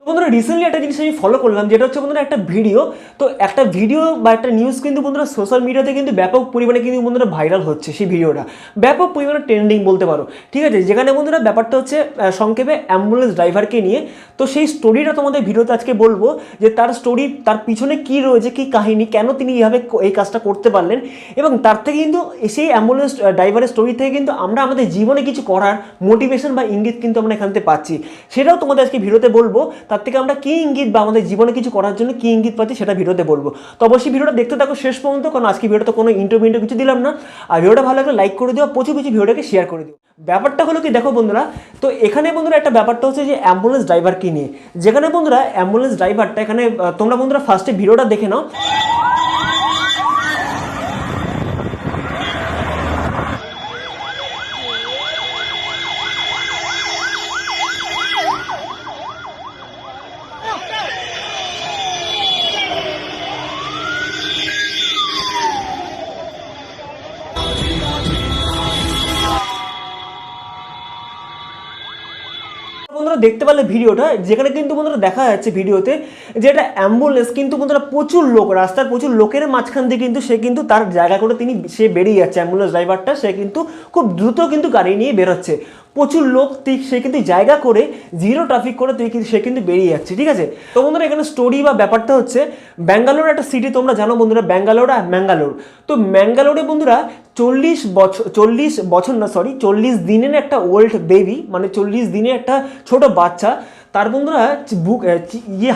বন্ধুরা রিসেন্টলি একটা জিনিস আমি ফলো করলাম, যেটা হচ্ছে বন্ধুরা একটা ভিডিও। তো একটা ভিডিও বা একটা নিউজ কিন্তু বন্ধুরা সোশ্যাল মিডিয়াতে কিন্তু ব্যাপক পরিমাণে কিন্তু বন্ধুরা ভাইরাল হচ্ছে। সেই ভিডিওটা ব্যাপক পরিমাণে ট্রেন্ডিং বলতে পারো, ঠিক আছে। যেখানে বন্ধুরা ব্যাপারটা হচ্ছে সংক্ষেপে অ্যাম্বুলেন্স ড্রাইভারকে নিয়ে। তো সেই স্টোরিটা তোমাদের ভিডিওতে আজকে বলবো, যে তার স্টোরি, তার পিছনে কী রয়েছে, কী কাহিনী, কেন তিনি এইভাবে এই কাজটা করতে পারলেন। এবং তার থেকে কিন্তু সেই অ্যাম্বুলেন্স ড্রাইভারের স্টোরি থেকে কিন্তু আমরা আমাদের জীবনে কিছু করার মোটিভেশন বা ইঙ্গিত কিন্তু আমরা এখান থেকে পাচ্ছি। সেটাও তোমাদের আজকে ভিডিওতে বলবো। তার থেকে আমরা কী ইঙ্গিত বা আমাদের জীবনে কিছু করার জন্য কী ইঙ্গিত পাচ্ছি সেটা ভিডিওতে বলবো। তো অবশ্যই ভিডিওটা দেখতে থাকো শেষ পর্যন্ত, কারণ আজকে ভিডিওতে কোনো ইন্টারভিউ কিছু দিলাম না। আর ভিডিওটা ভালো লাগলে লাইক করে দিও, প্রচুর ভিডিওটাকে শেয়ার করে দিও। ব্যাপারটা হলো কি, দেখো বন্ধুরা, তো এখানে বন্ধুরা একটা ব্যাপারটা হচ্ছে যে অ্যাম্বুলেন্স ড্রাইভারকে নিয়ে। যেখানে বন্ধুরা অ্যাম্বুলেন্স ড্রাইভারটা, এখানে তোমরা বন্ধুরা ফার্স্টে ভিডিওটা দেখে নাও। বন্ধুরা দেখতে পারলে ভিডিওটা, যেখানে কিন্তু বন্ধুরা দেখা যাচ্ছে ভিডিওতে যে একটা অ্যাম্বুলেন্স কিন্তু বন্ধুরা প্রচুর লোক, রাস্তার প্রচুর লোকের মাঝখান দিয়ে কিন্তু সে কিন্তু তার জায়গা করে সে বেরিয়ে যাচ্ছে। অ্যাম্বুলেন্স ড্রাইভারটা সে কিন্তু খুব দ্রুত কিন্তু গাড়ি নিয়ে বেরোচ্ছে। প্রচুর লোক সে কিন্তু জায়গা করে জিরো ট্রাফিক করে সে কিন্তু বেরিয়ে যাচ্ছে, ঠিক আছে। তো বন্ধুরা এখানে স্টোরি বা ব্যাপারটা হচ্ছে, ব্যাঙ্গালোর একটা সিটি, তোমরা জানো বন্ধুরা ব্যাঙ্গালোর আর ম্যাঙ্গালোর। তো ম্যাঙ্গালোরে বন্ধুরা 40 দিনের একটা ওল্ড বেবি, মানে 40 দিনের একটা ছোট বাচ্চা, তার বন্ধুরা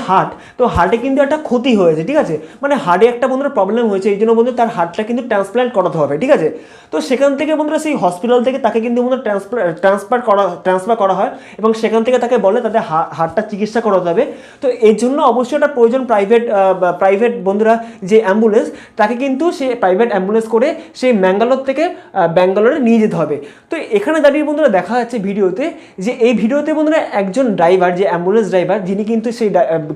হার্ট, তো হার্টে কিন্তু একটা ক্ষতি হয়েছে, ঠিক আছে। মানে হার্টে একটা বন্ধুরা প্রবলেম হয়েছে, এই জন্য বন্ধু তার হার্টটা কিন্তু ট্রান্সপ্লান্ট করাতে হবে, ঠিক আছে। তো সেখান থেকে বন্ধুরা সেই হসপিটাল থেকে তাকে কিন্তু বন্ধুরা ট্রান্সফার করা হয়, এবং সেখান থেকে তাকে বলে তাদের হার্টটা চিকিৎসা করাতে হবে। তো এই জন্য অবশ্যই একটা প্রয়োজন প্রাইভেট বন্ধুরা যে অ্যাম্বুলেন্স, তাকে কিন্তু সে প্রাইভেট অ্যাম্বুলেন্স করে সেই ম্যাঙ্গালোর থেকে ব্যাঙ্গালোরে নিয়ে যেতে হবে। তো এখানে দাঁড়িয়ে বন্ধুরা দেখা যাচ্ছে ভিডিওতে, যে এই ভিডিওতে বন্ধুরা একজন ড্রাইভার, যে অ্যাম্বুলেন্স ড্রাইভার, যিনি কিন্তু সেই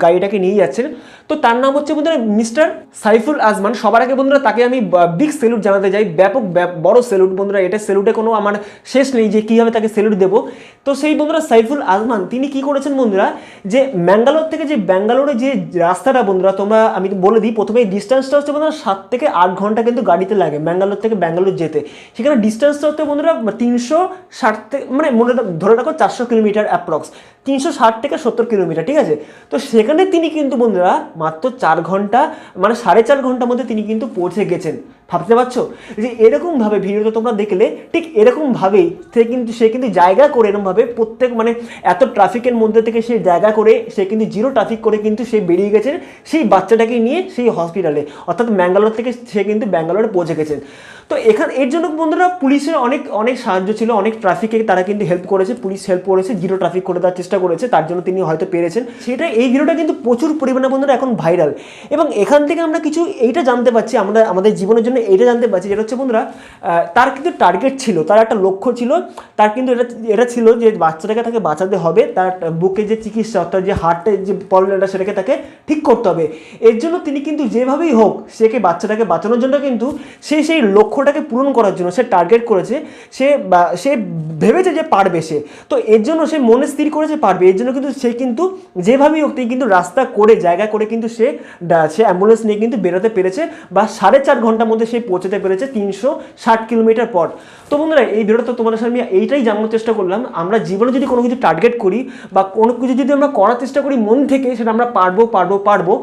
গাড়িটাকে নিয়ে যাচ্ছেন, তো তার নাম হচ্ছে বন্ধুরা মিস্টার সাইফুল আজমান। সবার আগে বন্ধুরা তাকে আমি বিগ স্যালুট জানাতে চাই, ব্যাপক বড় স্যালুট বন্ধুরা। এটা স্যালুটে কোনো আমার শেষ নেই যে কীভাবে তাকে স্যালুট দেবো। তো সেই বন্ধুরা সাইফুল আজমান তিনি কি করেছেন বন্ধুরা, যে ম্যাঙ্গালোর থেকে যে ব্যাঙ্গালোরে যে রাস্তাটা বন্ধুরা, আমি বলে দিই প্রথমে, এই ডিস্টেন্সটা হচ্ছে বন্ধুরা 7 থেকে 8 ঘন্টা কিন্তু গাড়িতে লাগে ম্যাঙ্গালোর থেকে ব্যাঙ্গালোর যেতে। সেখানে ডিস্টেন্সটা হচ্ছে বন্ধুরা 360 থেকে, মানে মনে ধরে রাখো 400 কিলোমিটার অ্যাপ্রক্স, 360 থেকে 70 কিলোমিটার, ঠিক আছে। তো সেখানে তিনি কিন্তু বন্ধুরা মাত্র 4 ঘন্টা, মানে 4.5 ঘন্টার মধ্যে তিনি কিন্তু পৌঁছে গেছেন। ভাবতে পারছো যে এরকমভাবে ভিডিওতে তোমরা দেখলে ঠিক এরকমভাবেই সে কিন্তু জায়গা করে, এরকমভাবে প্রত্যেক, মানে এত ট্রাফিকের মধ্যে থেকে সে জায়গা করে, সে কিন্তু জিরো ট্রাফিক করে কিন্তু সে বেরিয়ে গেছেন সেই বাচ্চাটাকে নিয়ে সেই হসপিটালে, অর্থাৎ ম্যাঙ্গালোর থেকে সে কিন্তু ব্যাঙ্গালোরে পৌঁছে গেছেন। তো এর জন্য বন্ধুরা পুলিশের অনেক সাহায্য ছিল, অনেক ট্রাফিকে তারা কিন্তু হেল্প করেছে, পুলিশ হেল্প করেছে, জিরো ট্রাফিক করে দেওয়ার চেষ্টা করেছে, তার জন্য তিনি হয়তো পেরেছেন সেটা। এই ভিডিওটা কিন্তু প্রচুর পরিমাণে বন্ধুরা এখন ভাইরাল, এবং এখান থেকে আমরা কিছু এইটা জানতে পারছি, আমরা আমাদের জীবনের জন্য এইটা জানতে পারছি, যেটা হচ্ছে বন্ধুরা তার কিন্তু টার্গেট ছিল, তার একটা লক্ষ্য ছিল, তার কিন্তু এটা ছিল যে বাচ্চাটাকে তাকে বাঁচাতে হবে, তার বুকে যে চিকিৎসা, অর্থাৎ যে হার্টের যে প্রবলেমটা সেটাকে তাকে ঠিক করতে হবে। এর জন্য তিনি কিন্তু যেভাবেই হোক বাচ্চাটাকে বাঁচানোর জন্য কিন্তু সেই লক্ষ্যটাকে পূরণ করার জন্য সে টার্গেট করেছে, সে ভেবেছে যে পারবে সে। তো এর জন্য সে মনে স্থির করেছে পারবে, এর জন্য কিন্তু সে কিন্তু যেভাবেই হোক তিনি কিন্তু রাস্তা করে, জায়গা করে কিন্তু সে অ্যাম্বুলেন্স নিয়ে কিন্তু বেরোতে পেরেছে, বা 4.5 ঘন্টার মধ্যে সে পৌঁছতে পেরেছে 360 কিলোমিটার পর। তো বন্ধুরা এই ভিডিওটা তোমাদের সামনে এইটাই জানানোর চেষ্টা করলাম, আমরা জীবনে যদি কোনো কিছু টার্গেট করি বা কোনো কিছু যদি আমরা করার চেষ্টা করি মন থেকে, সেটা আমরা পারবো,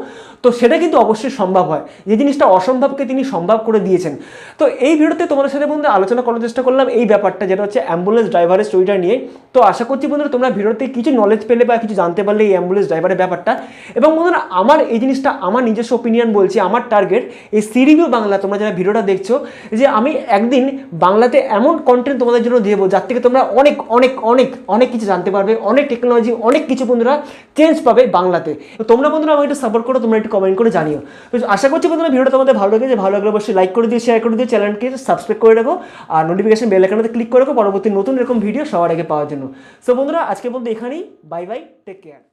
তো সেটা কিন্তু অবশ্যই সম্ভব হয়। যে জিনিসটা অসম্ভবকে তিনি সম্ভব করে দিয়েছেন। তো এই ভিডিওতে তোমাদের সাথে বন্ধু আলোচনা করার চেষ্টা করলাম এই ব্যাপারটা, যেটা হচ্ছে অ্যাম্বুলেন্স ড্রাইভারের স্টোরিটা নিয়ে। তো আশা করছি বন্ধুরা তোমরা ভিডিওতে কিছু নলেজ পেলে বা কিছু জানতে পারলে এই অ্যাম্বুলেন্স ড্রাইভারের ব্যাপারটা। এবং বন্ধুরা আমার এই জিনিসটা আমার নিজস্ব ওপিনিয়ন বলছি, আমার টার্গেট এই সিরিভিউ বাংলা, তোমরা যারা ভিডিওটা দেখছো, যে আমি একদিন বাংলাতে এমন কন্টেন্ট তোমাদের জন্য দেবো যার থেকে তোমরা অনেক অনেক অনেক অনেক কিছু জানতে পারবে, অনেক টেকনোলজি, অনেক কিছু বন্ধুরা চেঞ্জ পাবে বাংলাতে। তো তোমরা বন্ধুরা আমাকে একটু সাপোর্ট করো, তোমরা একটু কমেন্ট করে জানিও। তো আশা করছি বন্ধুরা ভিডিওটা তোমাদের ভালো লেগেছে, ভালো লাগলে অবশ্যই লাইক করে দিও, শেয়ার করে দিও, চ্যানেলকে সাবস্ক্রাইব করে রাখো, আর নোটিফিকেশন বেল আইকনটাতে ক্লিক করে রাখো পরবর্তী নতুন এরকম ভিডিও সবার আগে পাওয়ার জন্য। সো বন্ধুরা আজকে বলতে এখানেই, বাই বাই, টেক কেয়ার।